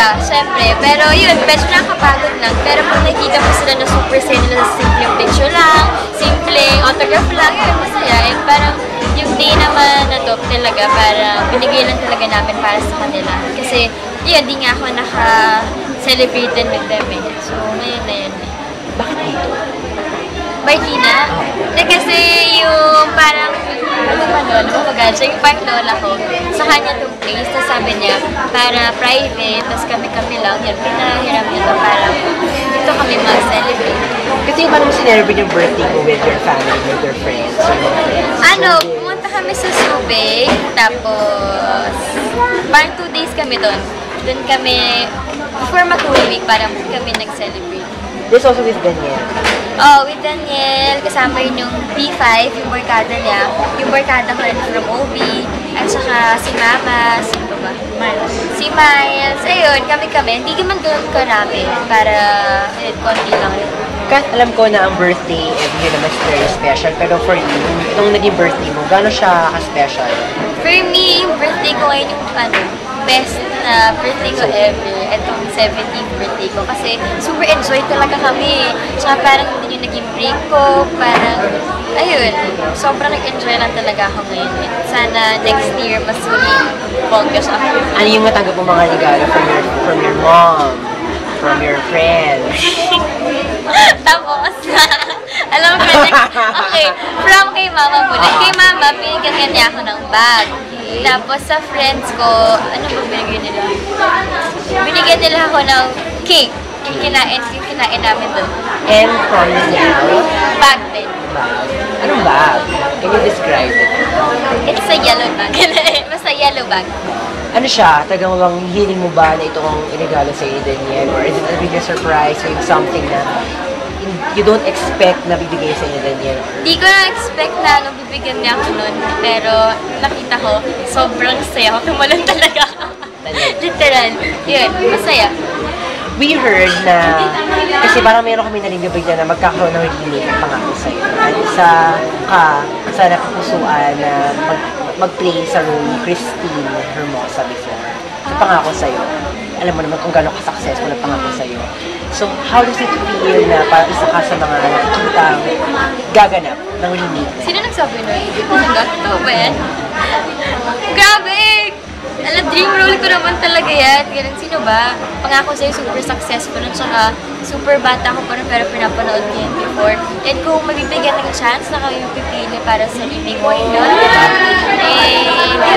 masaya, syempre. Pero yun, medyo nakakapagod lang. Pero pag nakikita mo sila na super saya nila sa simpleng picture lang, simpleng autograph lang, yun, masaya. And parang yung day naman na to talaga, parang binigay lang talaga namin para sa kanila. Kasi yun, di nga ako naka-celebrate din with them eh. So, ngayon na yun eh. Bakit dito? Martina? Kasi yung parang, siya yung parang lola ko. Sa kanya itong place, tapos sabi niya, para private, tapos kami-kami lang, yun, pinahiram niya to para dito kami mag-celebrate. Kasi paano mo sinelebrate yung birthday mo with your family, with your friends, your mga friends? Pumunta kami sa Subic, tapos parang 2 days kami doon. Doon kami, before mag-Holy Week, parang kami nag-celebrate. This also with Daniel. Oh, with Daniel, kasama yun yung P5, yung barkada niya. Yung barkada ko rin from OB, at saka si Mama, sino ba? Miles. Si Miles, ayun, kami-kami. Hindi naman doon karami, para, konti lang yun. Kahit alam ko na ang birthday every year naman is very special, pero for you, itong naging birthday mo, gano'n siya ka-special? For me, yung birthday ko ngayon yung best na birthday ko ever. Itong 17th birthday ko. Kasi super enjoy talaga kami. Tsaka parang hindi yung naging break ko. Parang, ayun, sobrang nag-enjoy lang talaga ako ngayon. Sana next year, mas maging bongga siya. Ano yung matanggap mo mga regalo from your mom? From your friends? Tapos, alam mo, okay, from kay mama muna. Kay mama, pinigyan niya ako ng bag. Tapos sa friends ko, ano ba binigyan nila? Binigyan nila ako ng cake. Yung kinain namin doon. And from Daniel? Bag din. Bag? Anong bag? Can you describe it? It's a yellow bag. Basta yellow bag. Ano siya? Tagang bang hiling mo ba na ito ang inigalo sa ni Daniel? Or is it a bigger surprise with something na you don't expect na bibigay sa ni Daniel? Di ko na-expect na bibigyan niya ako nun. Pero nakita ko, sobrang saya ako. Tumalon talaga. Literal. Yun, masaya. We heard na, kasi parang meron kami nalilibig na magkakaroon ng remake ang pangako sa'yo. At sa nakapusuan na mag-play sa role ni Christine Hermosa before. Sa pangako sa'yo, alam mo naman kung gano'ng ka-successful ang pangako sa'yo. So, how does it feel na parang isa ka sa mga nakikitang gaganap ng remake? Sino nagsabi nun? Ito ba yan? Grabe! Alam, dream role ko naman talaga yan. Ganun, sino ba? Pangako sa'yo, super successful nun. Tsaka, super bata ko pa rin, pero pinapanood ko yan before. And kung mabibigyan ng chance na kayo pipili para sa remake, why not?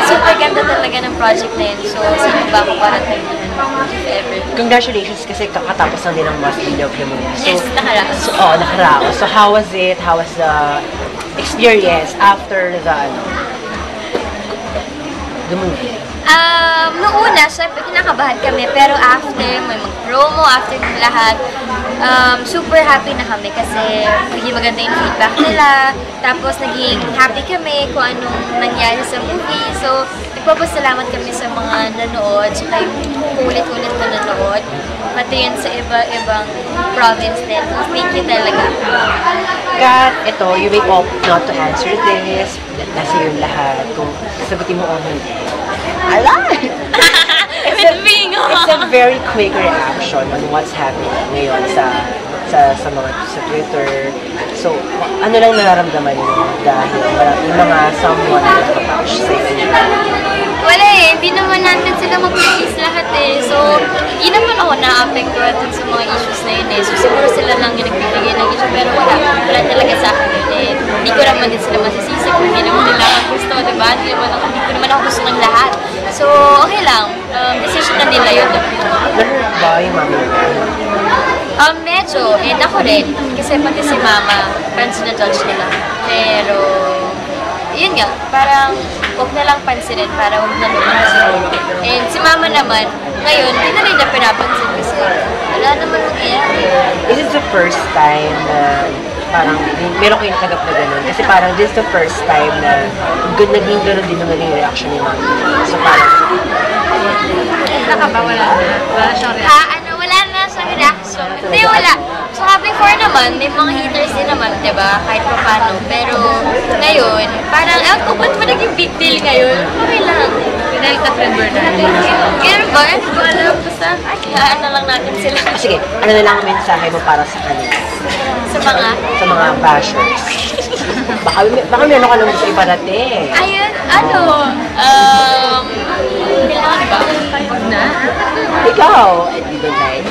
Super ganda talaga ng project na yun. So, sino ba ako para tayo if ever? Congratulations kasi kakatapos lang din ang Must Be Loved mo. So, yes, nakaraos. So, nakaraos. So, how was it? How was the experience after the movie? Noong una, syempre, kinakabahan kami. Pero after, may mag-promo, after ng lahat, super happy na kami kasi naging maganda yung feedback nila. Tapos, naging happy kami kung anong nangyari sa movie. So, nagpapasalamat kami sa mga nanood, saka yung ulit-ulit na nanood. Pati yun sa iba-ibang province din. So, thank you talaga. Kat, ito, you may opt not to answer this. Nasa yung lahat. Kung sasagutin mo o hindi. It's a very quick reaction on what's happening ngayon sa Twitter. So, ano lang nararamdaman niyo dahil yung mga someone na nagpapash sa inyo? Wala eh, hindi naman natin sila mag-release lahat eh. So, hindi naman ako na-apektuhan dun sa mga issues na yun eh. So, siguro sila lang yung nagbibigay ng issue, pero wala talaga sa akin yun eh. Hindi ko naman din sila masisisi kung hindi naman nila ako gusto, diba? Hindi ko naman ako gusto ng lahat. So, okay lang. Decision na nila yun. Na-hurt ba yung mami mo? Medyo. And ako rin. Kasi pati si mama, friends na judge nila. Pero, yun nga, parang huwag na lang pansinin para huwag na lumakas yun. And si mama naman, ngayon, hindi na rin niya pinapansin kasi wala naman mangyayari. Is it the first time na parang meron kayo natanggap na gano'n? Kasi parang this is the first time na naging gano'n din ang naging reaction ni mami. So parang... Nakabawala na? Wala siyang reaction? Wala na siyang reaction. Hindi, wala. Saka before naman, may mga haters din naman, diba? Kahit pa paano. Pero ngayon, parang, ko ba't ba naging big deal ngayon? Okay lang. Pinahil ka friend Bernard. Ganun ba? Hindi ko alam. Basta, hayaan na lang natin sila. Sige, ano na lang ang mensahe mo para sa kanila? Sa mga bashers. Baka meron ka nang gusto iparating. Ayun, kailangan ba? Huwag na. Ikaw, di ba like?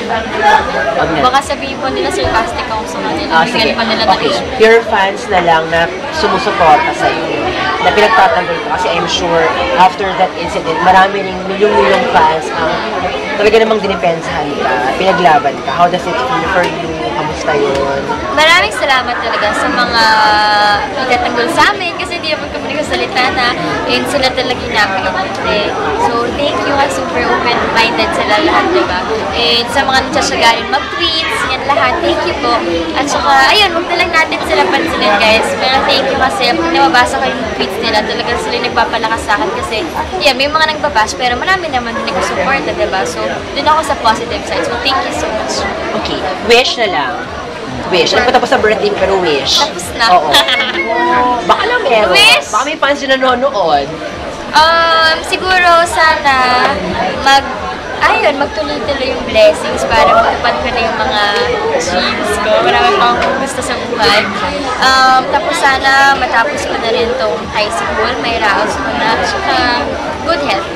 Wag na. Baka sabihin po nila sarcastic ako sa kanila. Sige. Pa nila Okay. Your fans na lang na sumusuporta sa'yo. Na pinagtatanggol ko. Kasi I'm sure, after that incident, marami ring milyong-milyong fans ang talaga namang dinipensahan ka, pinaglaban ka. How does it feel for you? Kamusta yun? Maraming salamat talaga sa mga nagtatanggol sa amin kasi hindi naman kami nagsasalita na and sila talaga napakaganda. So, thank you kasi super open-minded sila lahat, diba? And sa mga nagsasagarin mag-tweets, yan lahat, thank you po. At saka, ayun, huwag na lang natin sila pansinin, guys. Pero thank you kasi pag nababasa ko yung tweets nila, talaga sila yung nagpapalakas sa akin kasi, yeah, may mga nagbabash, pero marami naman din nag-support, diba? So, dun ako sa positive side. So, thank you so much. Okay, wish na lang. Wish. Ano pa tapos sa birthday pero wish? Tapos na. Oo. Baka lang meron. Wish? Baka may fans na nanonood. Siguro sana magtuloy-tuloy yung blessings para matupad ko na yung mga dreams ko. Marami pa akong gusto sa buhay. Tapos sana matapos ko na rin tong high school, may raos ko na. Saka good health.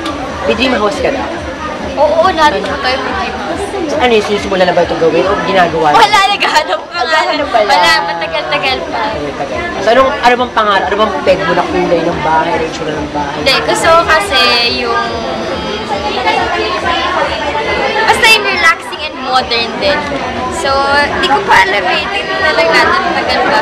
May dream house ka na? Oo, natin ko tayo may dream house. Ano yung sisimula na ba ito gawin o ginagawa? Wala, naghahanap pa nga. Naghahanap pala. Wala, matagal-tagal pa. So, ano bang pangarap? Ano bang peg mo na kulay ng bahay, na itsura ng bahay? Hindi, gusto ko kasi yung basta yung relaxing and modern din. So, di ko pa alam eh. Tingnan na lang natin, tagal pa.